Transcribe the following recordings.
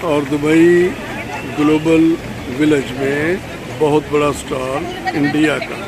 और Dubai global village में बहुत बड़ा स्टॉल इंडिया का।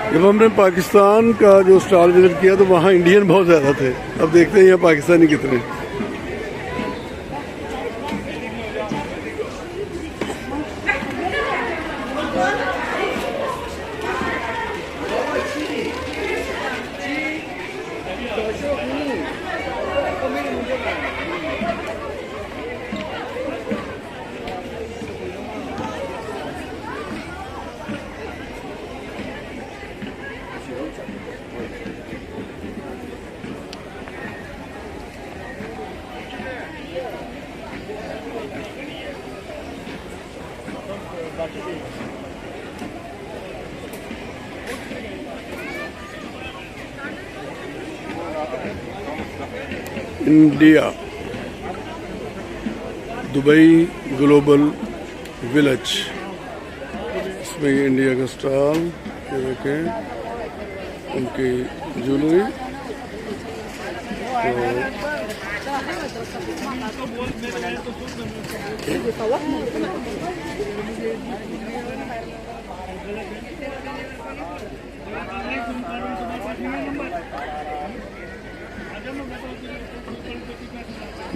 जब हमने पाकिस्तान का जो स्टॉल विजिट किया तो वहाँ इंडियन बहुत ज़्यादा थे। अब देखते हैं यहाँ पाकिस्तानी कितने। इंडिया दुबई ग्लोबल विलेज, इसमें इंडिया का स्टॉल, ये देखें उनकी ज्वेलरी।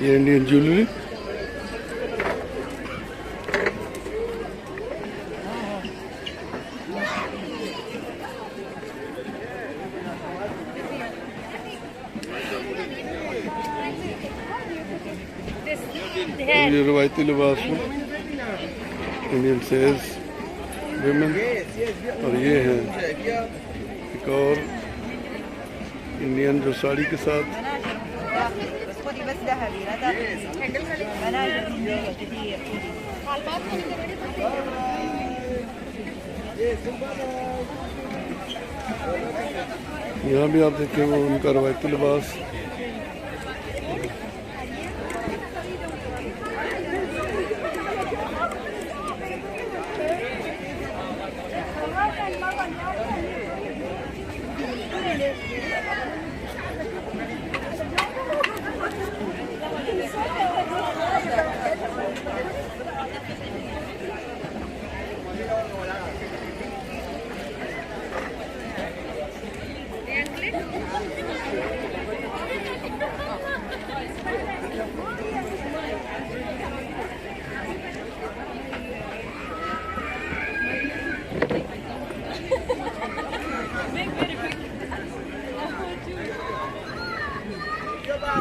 ये इंडियन ज्वेलरी। ये रवायती लिबास में इंडियन सेल्स विमेन, और ये है एक और इंडियन जो साड़ी के साथ। यहाँ भी आप देखें वो उनका रवायती लिबास।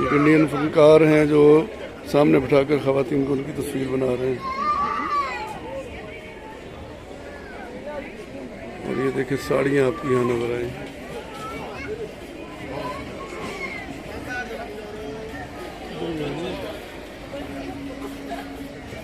इंडियन फनकार हैं जो सामने बिठाकर खवातीन को उनकी तस्वीर बना रहे हैं। और ये देखिए साड़ियाँ आपकी यहाँ नजर आई।